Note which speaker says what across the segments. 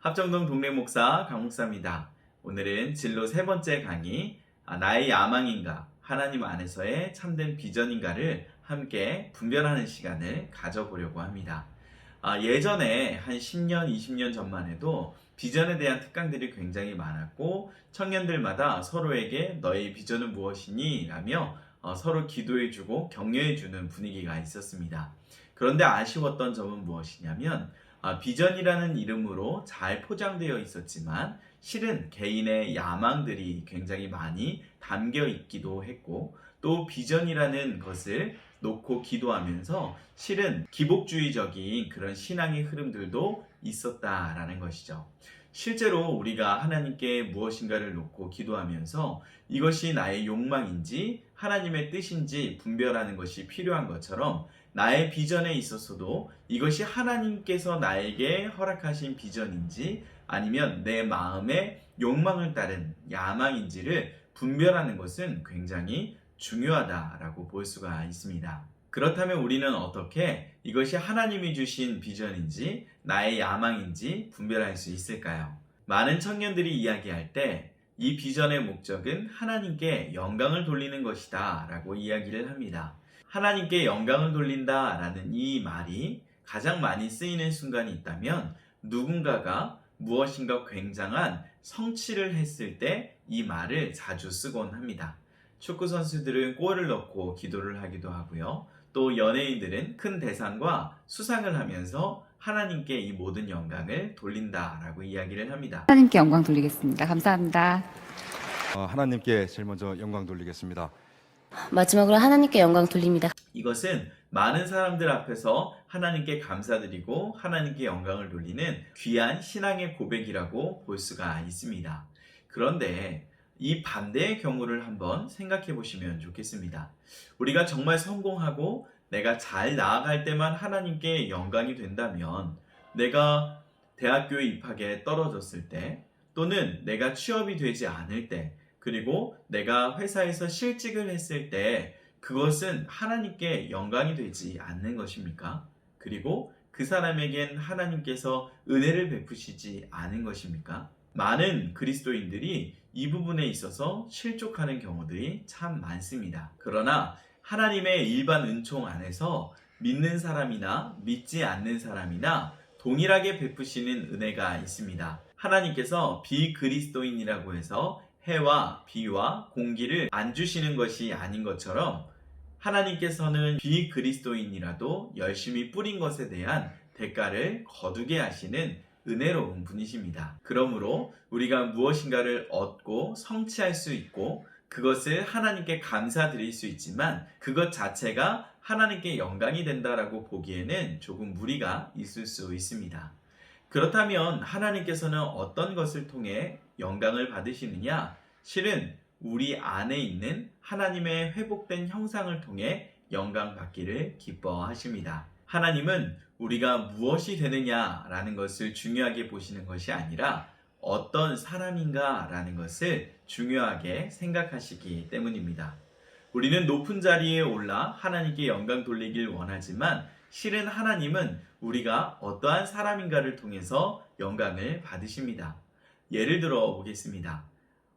Speaker 1: 합정동 동네 목사 강 목사입니다. 오늘은 진로 세 번째 강의, 나의 야망인가, 하나님 안에서의 참된 비전인가를 함께 분별하는 시간을 가져보려고 합니다. 예전에 한 10년, 20년 전만 해도 비전에 대한 특강들이 굉장히 많았고 청년들마다 서로에게 너의 비전은 무엇이니? 라며 서로 기도해주고 격려해주는 분위기가 있었습니다. 그런데 아쉬웠던 점은 무엇이냐면 비전이라는 이름으로 잘 포장되어 있었지만 실은 개인의 야망들이 굉장히 많이 담겨 있기도 했고 또 비전이라는 것을 놓고 기도하면서 실은 기복주의적인 그런 신앙의 흐름들도 있었다라는 것이죠. 실제로 우리가 하나님께 무엇인가를 놓고 기도하면서 이것이 나의 욕망인지 하나님의 뜻인지 분별하는 것이 필요한 것처럼 나의 비전에 있어서도 이것이 하나님께서 나에게 허락하신 비전인지 아니면 내 마음의 욕망을 따른 야망인지를 분별하는 것은 굉장히 중요하다라고 볼 수가 있습니다. 그렇다면 우리는 어떻게 이것이 하나님이 주신 비전인지 나의 야망인지 분별할 수 있을까요? 많은 청년들이 이야기할 때 이 비전의 목적은 하나님께 영광을 돌리는 것이다 라고 이야기를 합니다. 하나님께 영광을 돌린다 라는 이 말이 가장 많이 쓰이는 순간이 있다면 누군가가 무엇인가 굉장한 성취를 했을 때 이 말을 자주 쓰곤 합니다. 축구 선수들은 골을 넣고 기도를 하기도 하고요. 또 연예인들은 큰 대상과 수상을 하면서 하나님께 이 모든 영광을 돌린다라고 이야기를 합니다.
Speaker 2: 하나님께 영광 돌리겠습니다. 감사합니다.
Speaker 3: 하나님께 제일 먼저 영광 돌리겠습니다.
Speaker 4: 마지막으로 하나님께 영광 돌립니다.
Speaker 1: 이것은 많은 사람들 앞에서 하나님께 감사드리고 하나님께 영광을 돌리는 귀한 신앙의 고백이라고 볼 수가 있습니다. 그런데 이 반대의 경우를 한번 생각해 보시면 좋겠습니다. 우리가 정말 성공하고 내가 잘 나아갈 때만 하나님께 영광이 된다면 내가 대학교에 입학에 떨어졌을 때 또는 내가 취업이 되지 않을 때 그리고 내가 회사에서 실직을 했을 때 그것은 하나님께 영광이 되지 않는 것입니까? 그리고 그 사람에겐 하나님께서 은혜를 베푸시지 않은 것입니까? 많은 그리스도인들이 이 부분에 있어서 실족하는 경우들이 참 많습니다. 그러나 하나님의 일반 은총 안에서 믿는 사람이나 믿지 않는 사람이나 동일하게 베푸시는 은혜가 있습니다. 하나님께서 비그리스도인이라고 해서 해와 비와 공기를 안 주시는 것이 아닌 것처럼 하나님께서는 비그리스도인이라도 열심히 뿌린 것에 대한 대가를 거두게 하시는 은혜로운 분이십니다. 그러므로 우리가 무엇인가를 얻고 성취할 수 있고 그것을 하나님께 감사드릴 수 있지만 그것 자체가 하나님께 영광이 된다라고 보기에는 조금 무리가 있을 수 있습니다. 그렇다면 하나님께서는 어떤 것을 통해 영광을 받으시느냐? 실은 우리 안에 있는 하나님의 회복된 형상을 통해 영광 받기를 기뻐하십니다. 하나님은 우리가 무엇이 되느냐라는 것을 중요하게 보시는 것이 아니라 어떤 사람인가라는 것을 중요하게 생각하시기 때문입니다. 우리는 높은 자리에 올라 하나님께 영광 돌리길 원하지만 실은 하나님은 우리가 어떠한 사람인가를 통해서 영광을 받으십니다. 예를 들어 보겠습니다.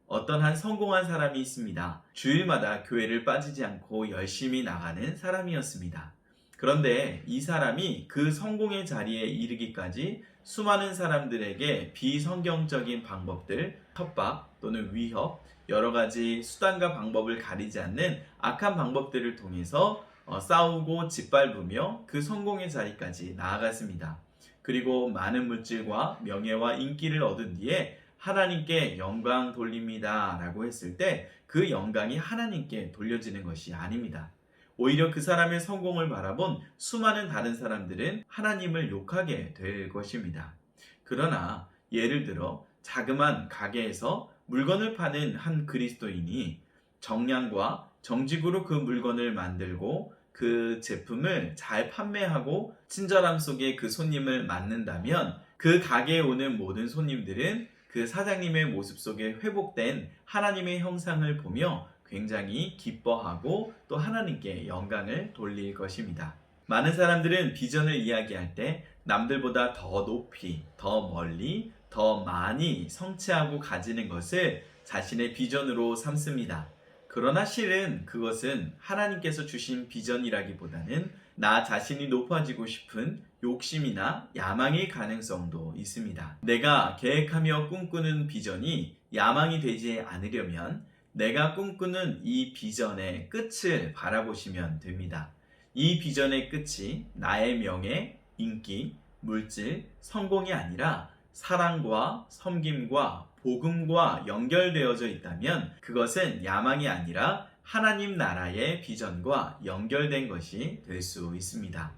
Speaker 1: 어떤 한 성공한 사람이 있습니다. 주일마다 교회를 빠지지 않고 열심히 나가는 사람이었습니다. 그런데 이 사람이 그 성공의 자리에 이르기까지 수많은 사람들에게 비성경적인 방법들, 협박 또는 위협, 여러 가지 수단과 방법을 가리지 않는 악한 방법들을 통해서 싸우고 짓밟으며 그 성공의 자리까지 나아갔습니다. 그리고 많은 물질과 명예와 인기를 얻은 뒤에 하나님께 영광 돌립니다 라고 했을 때 그 영광이 하나님께 돌려지는 것이 아닙니다. 오히려 그 사람의 성공을 바라본 수많은 다른 사람들은 하나님을 욕하게 될 것입니다. 그러나 예를 들어 자그만 가게에서 물건을 파는 한 그리스도인이 정량과 정직으로 그 물건을 만들고 그 제품을 잘 판매하고 친절함 속에 그 손님을 맞는다면 그 가게에 오는 모든 손님들은 그 사장님의 모습 속에 회복된 하나님의 형상을 보며 굉장히 기뻐하고 또 하나님께 영광을 돌릴 것입니다. 많은 사람들은 비전을 이야기할 때 남들보다 더 높이, 더 멀리, 더 많이 성취하고 가지는 것을 자신의 비전으로 삼습니다. 그러나 실은 그것은 하나님께서 주신 비전이라기보다는 나 자신이 높아지고 싶은 욕심이나 야망의 가능성도 있습니다. 내가 계획하며 꿈꾸는 비전이 야망이 되지 않으려면 내가 꿈꾸는 이 비전의 끝을 바라보시면 됩니다. 이 비전의 끝이 나의 명예, 인기, 물질, 성공이 아니라 사랑과 섬김과 복음과 연결되어져 있다면 그것은 야망이 아니라 하나님 나라의 비전과 연결된 것이 될 수 있습니다.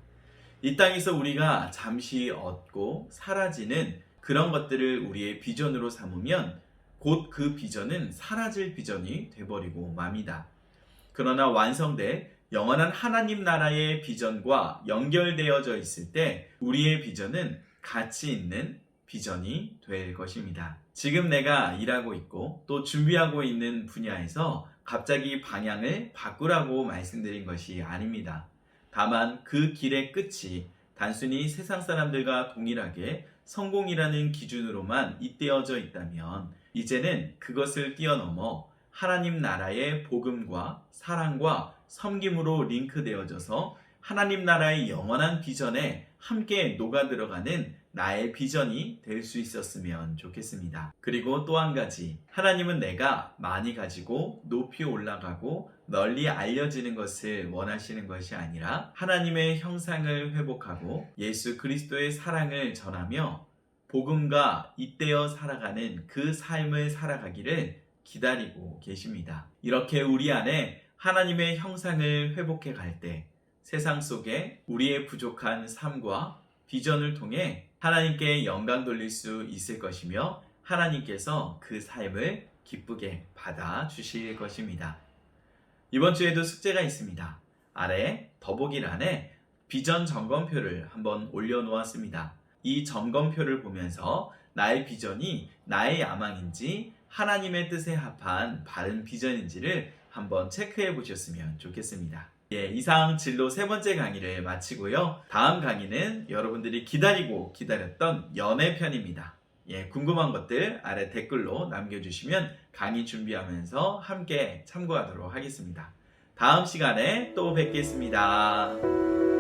Speaker 1: 이 땅에서 우리가 잠시 얻고 사라지는 그런 것들을 우리의 비전으로 삼으면 곧 그 비전은 사라질 비전이 되어버리고 맙니다. 그러나 완성된 영원한 하나님 나라의 비전과 연결되어져 있을 때 우리의 비전은 가치 있는 비전이 될 것입니다. 지금 내가 일하고 있고 또 준비하고 있는 분야에서 갑자기 방향을 바꾸라고 말씀드린 것이 아닙니다. 다만 그 길의 끝이 단순히 세상 사람들과 동일하게 성공이라는 기준으로만 잇대어져 있다면 이제는 그것을 뛰어넘어 하나님 나라의 복음과 사랑과 섬김으로 링크되어져서 하나님 나라의 영원한 비전에 함께 녹아들어가는 나의 비전이 될 수 있었으면 좋겠습니다. 그리고 또 한 가지, 하나님은 내가 많이 가지고 높이 올라가고 널리 알려지는 것을 원하시는 것이 아니라 하나님의 형상을 회복하고 예수 그리스도의 사랑을 전하며 복음과 잇대어 살아가는 그 삶을 살아가기를 기다리고 계십니다. 이렇게 우리 안에 하나님의 형상을 회복해 갈 때 세상 속에 우리의 부족한 삶과 비전을 통해 하나님께 영광 돌릴 수 있을 것이며 하나님께서 그 삶을 기쁘게 받아 주실 것입니다. 이번 주에도 숙제가 있습니다. 아래 더보기란에 비전 점검표를 한번 올려놓았습니다. 이 점검표를 보면서 나의 비전이 나의 야망인지 하나님의 뜻에 합한 바른 비전인지를 한번 체크해 보셨으면 좋겠습니다. 이상 진로 세 번째 강의를 마치고요. 다음 강의는 여러분들이 기다리고 기다렸던 연애 편입니다. 궁금한 것들 아래 댓글로 남겨주시면 강의 준비하면서 함께 참고하도록 하겠습니다. 다음 시간에 또 뵙겠습니다.